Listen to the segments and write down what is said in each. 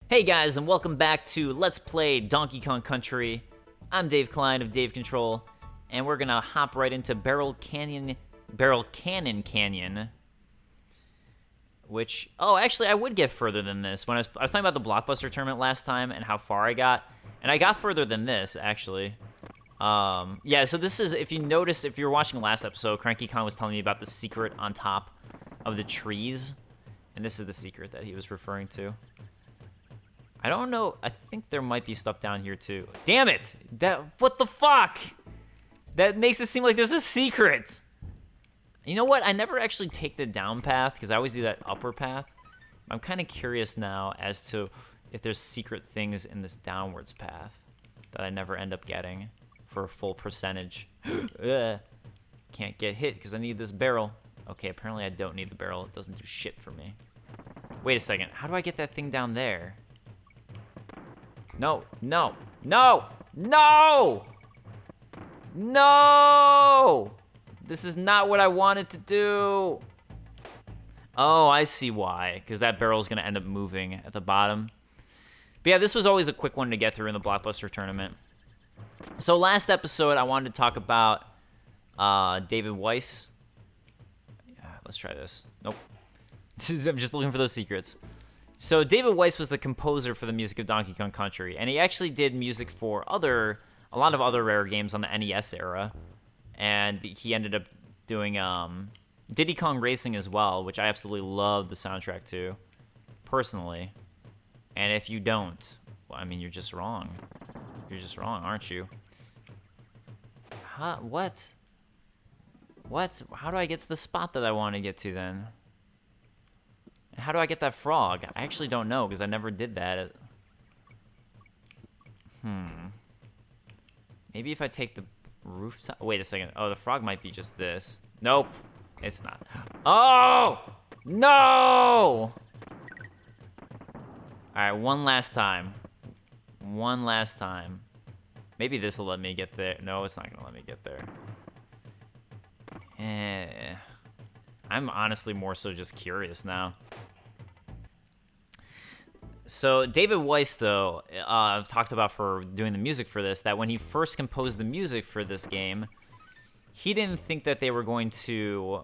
Hey guys, and welcome back to Let's Play Donkey Kong Country. I'm Dave Klein of Dave Control, and we're gonna hop right into Barrel Canyon Canyon. Which, actually, I would get further than this. When I was talking about the Blockbuster Tournament last time and how far I got, and I got further than this, actually. Yeah, so this is, if you notice, if you were watching the last episode, Cranky Kong was telling me about the secret on top of the trees, and this is the secret that he was referring to. I don't know. I think there might be stuff down here, too. Damn it! What the fuck? That makes it seem like there's a secret. You know what? I never actually take the down path, because I always do that upper path. I'm kind of curious now as to if there's secret things in this downwards path that I never end up getting for a full percentage. Can't get hit, because I need this barrel. Okay, apparently I don't need the barrel. It doesn't do shit for me. Wait a second. How do I get that thing down there? No, no, no, no! No! This is not what I wanted to do. Oh, I see why. Because that barrel is going to end up moving at the bottom. But yeah, this was always a quick one to get through in the Blockbuster Tournament. So last episode, I wanted to talk about David Weiss. Yeah, let's try this. Nope. I'm just looking for those secrets. So David Weiss was the composer for the music of Donkey Kong Country, and he actually did music for a lot of other rare games on the NES era, and he ended up doing Diddy Kong Racing as well, which I absolutely love the soundtrack to, personally. And if you don't, well, I mean, you're just wrong. You're just wrong, aren't you? Huh? What? What? How do I get to the spot that I want to get to then? How do I get that frog? I actually don't know, because I never did that. Maybe if I take the rooftop... Wait a second. Oh, the frog might be just this. Nope. It's not. Oh! No! Alright, one last time. One last time. Maybe this will let me get there. No, it's not going to let me get there. I'm honestly more so just curious now. So David Weiss, though, I've talked about for doing the music for this, that when he first composed the music for this game, he didn't think that they were going to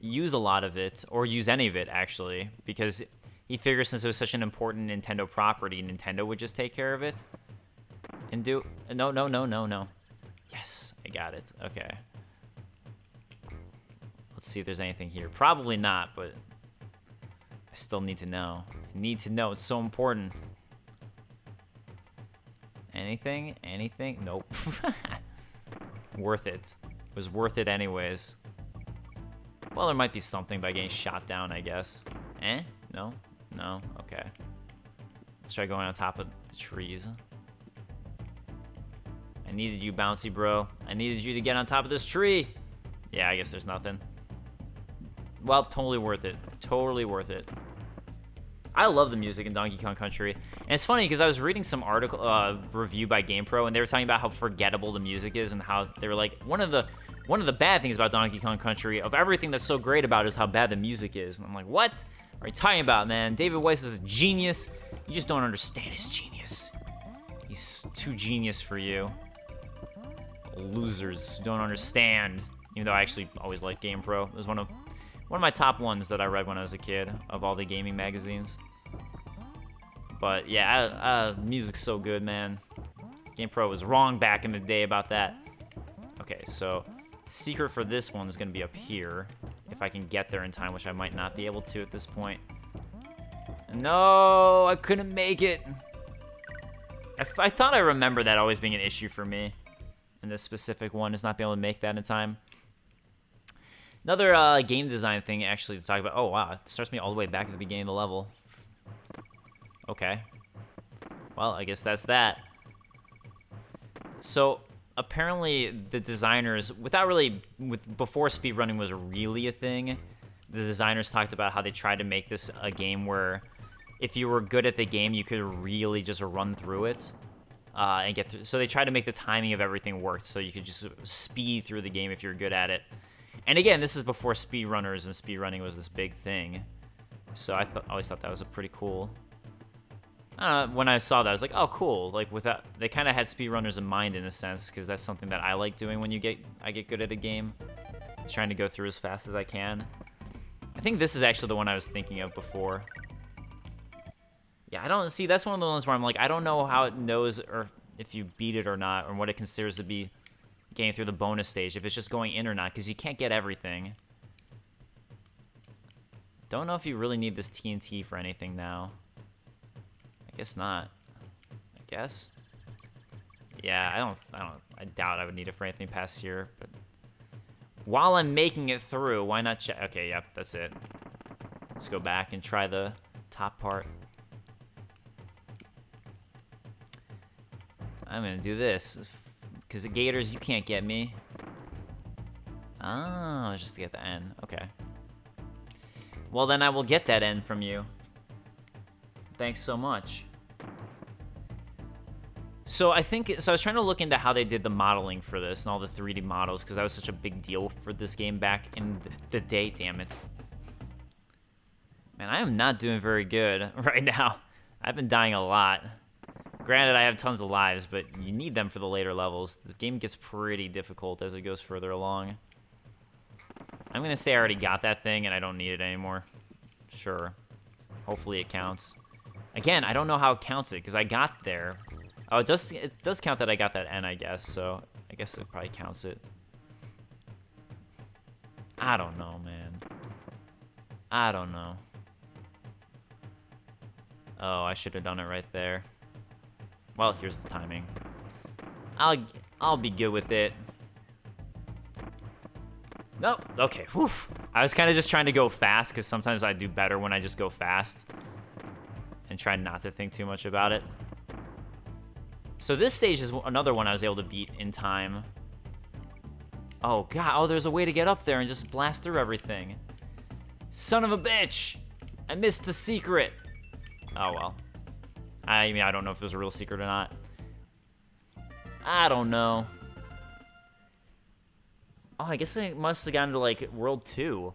use a lot of it, or use any of it, actually, because he figured since it was such an important Nintendo property, Nintendo would just take care of it. And do... No. Yes, I got it. Okay. Let's see if there's anything here. Probably not, but I still need to know. I need to know. It's so important. Anything? Anything? Nope. Worth it. It was worth it anyways. Well, there might be something by getting shot down, I guess. No? No? Okay. Let's try going on top of the trees. I needed you, Bouncy Bro. I needed you to get on top of this tree. Yeah, I guess there's nothing. Well, totally worth it. Totally worth it. I love the music in Donkey Kong Country. And it's funny because I was reading some article review by GamePro, and they were talking about how forgettable the music is, and how they were like, one of the bad things about Donkey Kong Country, of everything that's so great about it, is how bad the music is. And I'm like, what are you talking about, man? David Weiss is a genius. You just don't understand his genius. He's too genius for you. Losers don't understand. Even though I actually always liked GamePro. It was one of my top ones that I read when I was a kid, of all the gaming magazines. But yeah, music's so good, man. GamePro was wrong back in the day about that. Okay, so the secret for this one is going to be up here, if I can get there in time, which I might not be able to at this point. No, I couldn't make it. I thought I remember that always being an issue for me. And this specific one is not being able to make that in time. Another game design thing, actually, to talk about. Oh, wow. It starts me all the way back at the beginning of the level. Okay. Well, I guess that's that. So, apparently, the designers, before speedrunning was really a thing, the designers talked about how they tried to make this a game where if you were good at the game, you could really just run through it. And get through. So they tried to make the timing of everything work, so you could just speed through the game if you're good at it. And again, this is before speedrunners and speedrunning was this big thing. So I always thought that was a pretty cool When I saw that, I was like, oh, cool. Like, without, they kind of had speedrunners in mind in a sense, because that's something that I like doing when I get good at a game. Trying to go through as fast as I can. I think this is actually the one I was thinking of before. Yeah, I don't see. That's one of the ones where I'm like, I don't know how it knows or if you beat it or not, or what it considers to be getting through the bonus stage, if it's just going in or not, because you can't get everything. Don't know if you really need this TNT for anything now. I guess not. I guess. Yeah, I doubt I would need it for anything past here, but while I'm making it through, why not check? Okay, yep, that's it. Let's go back and try the top part. I'm gonna do this, because the gators, you can't get me. Oh, just to get the N, okay. Well, then I will get that N from you. Thanks so much. So I was trying to look into how they did the modeling for this and all the 3D models, because that was such a big deal for this game back in the day, damn it. Man, I am not doing very good right now. I've been dying a lot. Granted, I have tons of lives, but you need them for the later levels. This game gets pretty difficult as it goes further along. I'm gonna say I already got that thing and I don't need it anymore. Sure. Hopefully it counts. Again, I don't know how it counts it, because I got there. Oh, it does count that I got that N, I guess, so I guess it probably counts it. I don't know, man. I don't know. Oh, I should have done it right there. Well, here's the timing. I'll be good with it. Nope. Okay. Whew. I was kind of just trying to go fast, because sometimes I do better when I just go fast and try not to think too much about it. So this stage is another one I was able to beat in time. Oh, God. Oh, there's a way to get up there and just blast through everything. Son of a bitch. I missed the secret. Oh, well. I mean, I don't know if it was a real secret or not. I don't know. Oh, I guess I must have gotten to, like, World 2.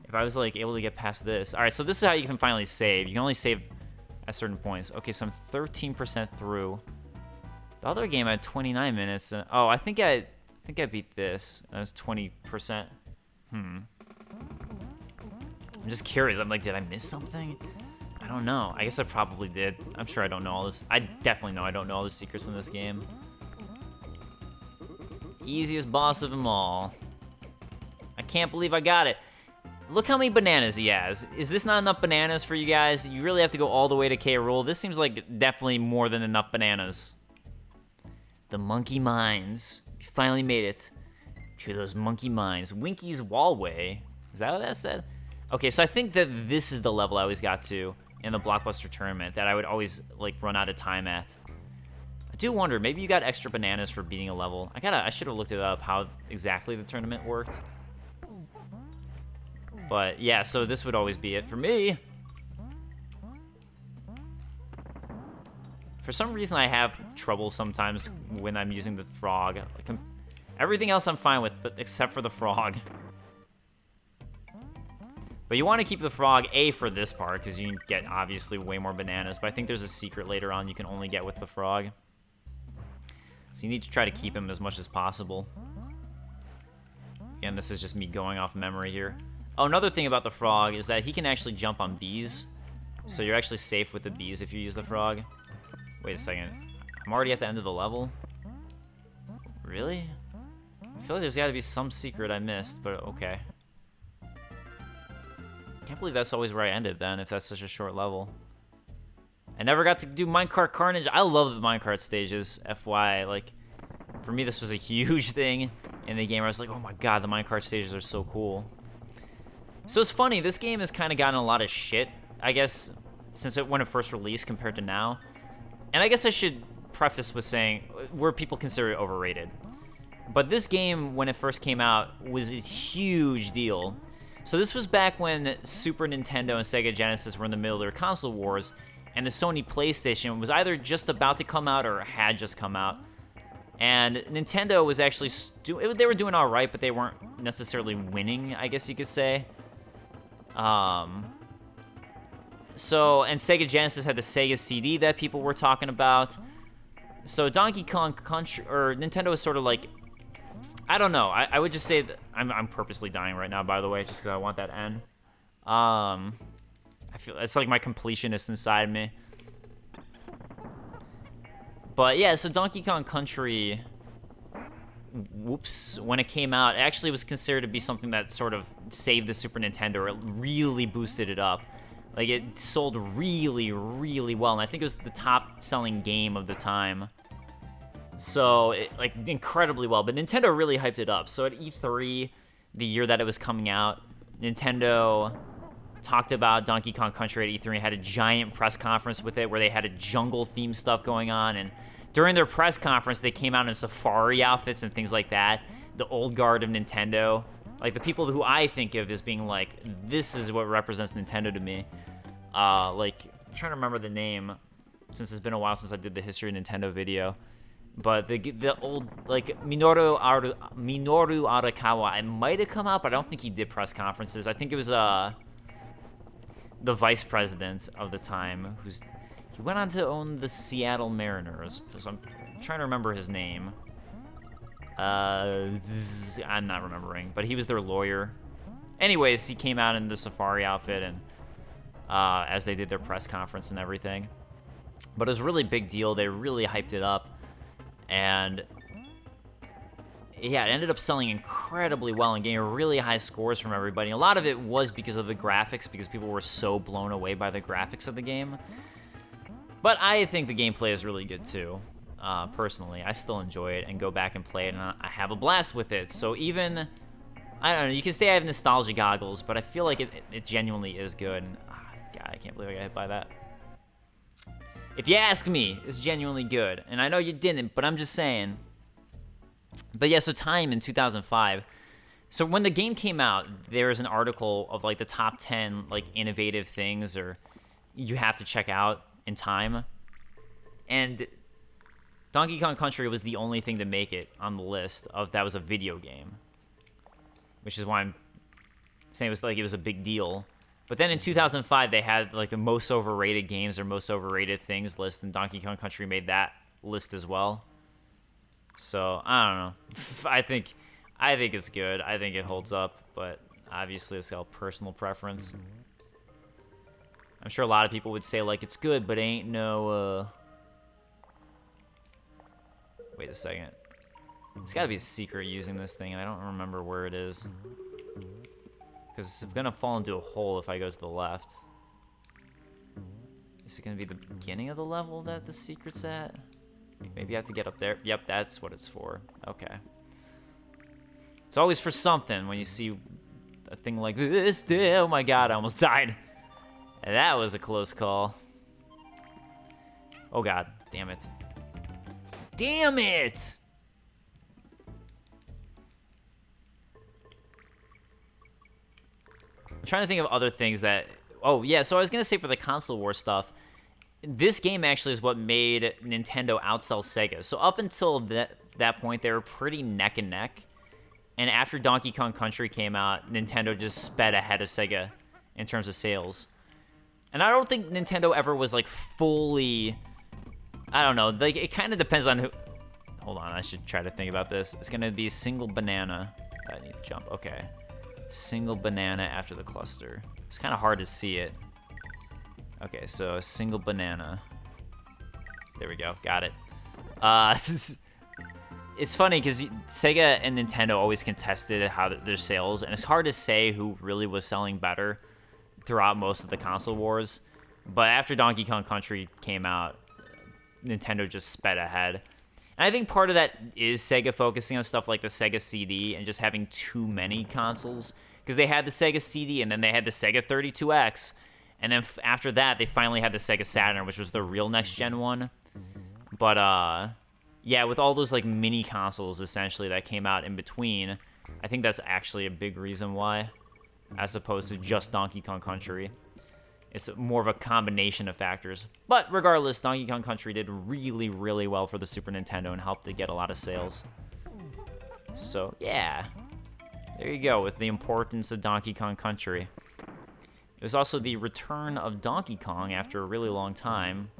If I was, like, able to get past this. All right, so this is how you can finally save. You can only save at certain points. Okay, so I'm 13% through. The other game I had 29 minutes. Oh, I think I beat this. That was 20%. I'm just curious. I'm like, did I miss something? I don't know. I guess I probably did. I'm sure I don't know all this. I definitely know I don't know all the secrets in this game. Easiest boss of them all. I can't believe I got it. Look how many bananas he has. Is this not enough bananas for you guys? You really have to go all the way to K. Rool. This seems like definitely more than enough bananas. The monkey mines. We finally made it to those monkey mines. Winky's Wallway. Is that what that said? Okay, so I think that this is the level I always got to in the Blockbuster Tournament that I would always, like, run out of time at. I do wonder, maybe you got extra bananas for beating a level. I should have looked it up, how exactly the tournament worked. But, yeah, so this would always be it for me. For some reason, I have trouble sometimes when I'm using the frog. Like, everything else I'm fine with, but except for the frog. But you want to keep the frog, A, for this part, because you can get, obviously, way more bananas. But I think there's a secret later on you can only get with the frog. So you need to try to keep him as much as possible. Again, this is just me going off memory here. Oh, another thing about the frog is that he can actually jump on bees. So you're actually safe with the bees if you use the frog. Wait a second. I'm already at the end of the level? Really? I feel like there's got to be some secret I missed, but okay. Can't believe that's always where I ended then, if that's such a short level. I never got to do Minecart Carnage. I love the minecart stages, FY. Like, for me, this was a huge thing in the game. I was like, oh my god, the minecart stages are so cool. So it's funny, this game has kind of gotten a lot of shit, I guess, since when it first released compared to now. And I guess I should preface with saying, where people consider it overrated. But this game, when it first came out, was a huge deal. So this was back when Super Nintendo and Sega Genesis were in the middle of their console wars, and the Sony PlayStation was either just about to come out or had just come out. And Nintendo was actually, they were doing all right, but they weren't necessarily winning, I guess you could say. So, and Sega Genesis had the Sega CD that people were talking about. So Donkey Kong Country, or Nintendo is sort of like, I don't know. I would just say that I'm purposely dying right now, by the way, just because I want that N. I feel it's like my completionist inside me. But yeah, so Donkey Kong Country, whoops, when it came out, it actually was considered to be something that sort of saved the Super Nintendo, or it really boosted it up. Like, it sold really, really well, and I think it was the top-selling game of the time. So, like, incredibly well, but Nintendo really hyped it up. So at E3, the year that it was coming out, Nintendo talked about Donkey Kong Country at E3 and had a giant press conference with it where they had a jungle-themed stuff going on, and during their press conference, they came out in safari outfits and things like that. The old guard of Nintendo. Like, the people who I think of as being like, this is what represents Nintendo to me. Like, I'm trying to remember the name, since it's been a while since I did the History of Nintendo video. But the old, like, Minoru Arakawa, it might have come out, but I don't think he did press conferences. I think it was, the vice president of the time, he went on to own the Seattle Mariners. So I'm trying to remember his name. I'm not remembering, but he was their lawyer. Anyways, he came out in the safari outfit, and as they did their press conference and everything. But it was a really big deal. They really hyped it up. And yeah, it ended up selling incredibly well and getting really high scores from everybody. A lot of it was because of the graphics, because people were so blown away by the graphics of the game. But I think the gameplay is really good too. Personally, I still enjoy it and go back and play it, and I have a blast with it. So even, I don't know, you can say I have nostalgia goggles, but I feel like it genuinely is good. And, God, I can't believe I got hit by that. If you ask me, it's genuinely good. And I know you didn't, but I'm just saying. But yeah, so Time in 2005. So when the game came out, there was an article of like the top 10 like innovative things or you have to check out in Time. And Donkey Kong Country was the only thing to make it on the list of that was a video game. Which is why I'm saying it was a big deal. But then in 2005, they had like the most overrated games or most overrated things list, and Donkey Kong Country made that list as well. So I don't know. I think it's good. I think it holds up, but obviously it's all personal preference. I'm sure a lot of people would say like it's good, but ain't no. Wait a second. There's got to be a secret using this thing, and I don't remember where it is. Because it's going to fall into a hole if I go to the left. Is it going to be the beginning of the level that the secret's at? Maybe I have to get up there. Yep, that's what it's for. Okay. It's always for something when you see a thing like this. Oh my god, I almost died. And that was a close call. Oh god, damn it. Damn it! I'm trying to think of other things that... Oh, yeah, so I was going to say for the console war stuff, this game actually is what made Nintendo outsell Sega. So up until that point, they were pretty neck and neck. And after Donkey Kong Country came out, Nintendo just sped ahead of Sega in terms of sales. And I don't think Nintendo ever was, like, fully... I don't know. Like, it kind of depends on who... Hold on, I should try to think about this. It's going to be a single banana. I need to jump. Okay. Single banana after the cluster. It's kind of hard to see it. Okay, so a single banana. There we go. Got it. It's funny because Sega and Nintendo always contested how their sales, and it's hard to say who really was selling better throughout most of the console wars. But after Donkey Kong Country came out, Nintendo just sped ahead. And I think part of that is Sega focusing on stuff like the Sega CD and just having too many consoles. Because they had the Sega CD, and then they had the Sega 32X. And then after that, they finally had the Sega Saturn, which was the real next-gen one. But, yeah, with all those, like, mini consoles, essentially, that came out in between, I think that's actually a big reason why, as opposed to just Donkey Kong Country. It's more of a combination of factors. But regardless, Donkey Kong Country did really, really well for the Super Nintendo and helped to get a lot of sales. So, yeah. There you go, with the importance of Donkey Kong Country. It There's also the return of Donkey Kong after a really long time.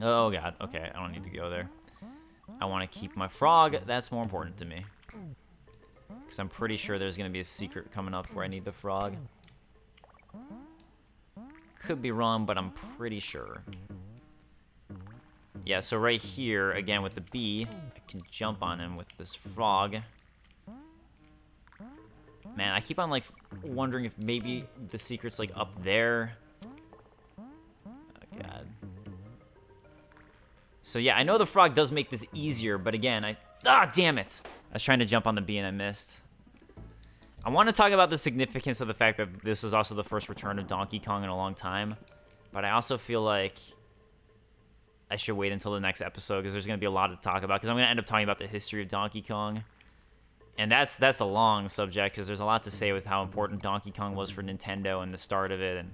Oh, God. Okay, I don't need to go there. I want to keep my frog. That's more important to me. Because I'm pretty sure there's going to be a secret coming up where I need the frog. Could be wrong, but I'm pretty sure. Yeah, so right here, again, with the bee, I can jump on him with this frog. Man, I keep on, like, wondering if maybe the secret's, like, up there. Oh, God. So, yeah, I know the frog does make this easier, but again, ah, damn it! I was trying to jump on the bee and I missed. I want to talk about the significance of the fact that this is also the first return of Donkey Kong in a long time, but I also feel like I should wait until the next episode because there's going to be a lot to talk about, because I'm going to end up talking about the history of Donkey Kong. And that's a long subject because there's a lot to say with how important Donkey Kong was for Nintendo and the start of it, and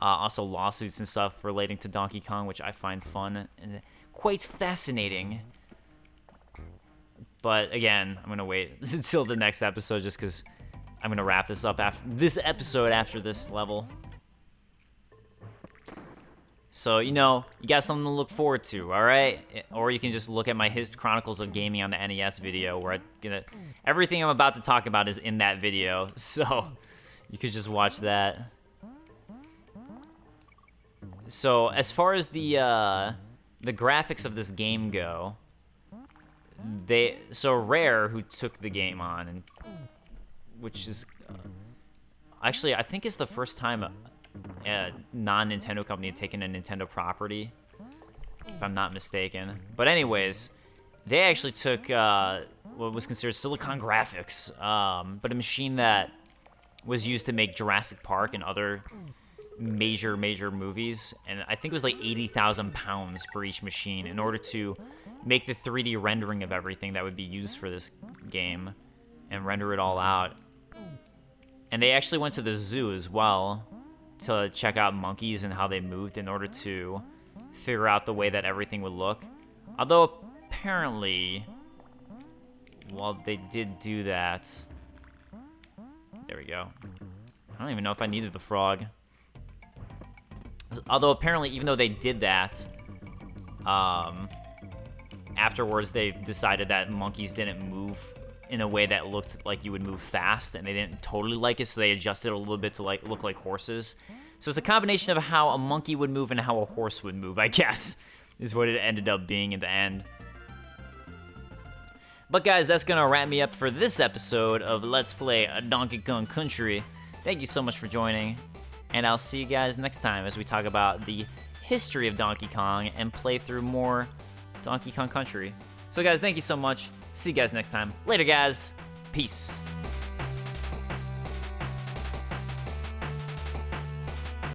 also lawsuits and stuff relating to Donkey Kong, which I find fun and quite fascinating. But again, I'm going to wait until the next episode just because I'm going to wrap this up after this episode after this level. So, you know, you got something to look forward to, all right? Or you can just look at my Chronicles of Gaming on the NES video where everything I'm about to talk about is in that video. So, you could just watch that. So, as far as the graphics of this game go, so Rare, who took the game on, and which is actually, I think it's the first time a non-Nintendo company had taken a Nintendo property, if I'm not mistaken. But anyways, they actually took what was considered Silicon Graphics, but a machine that was used to make Jurassic Park and other major movies, and I think it was like 80,000 pounds for each machine in order to make the 3D rendering of everything that would be used for this game and render it all out. And they actually went to the zoo as well to check out monkeys and how they moved in order to figure out the way that everything would look. Although apparently, while they did do that, there we go. I don't even know if I needed the frog. Although apparently, even though they did that, afterwards they decided that monkeys didn't move in a way that looked like you would move fast, and they didn't totally like it, so they adjusted a little bit to like look like horses. So it's a combination of how a monkey would move and how a horse would move, I guess, is what it ended up being in the end. But guys, that's gonna wrap me up for this episode of Let's Play Donkey Kong Country. Thank you so much for joining, and I'll see you guys next time as we talk about the history of Donkey Kong and play through more Donkey Kong Country. So guys, thank you so much. See you guys next time. Later, guys. Peace.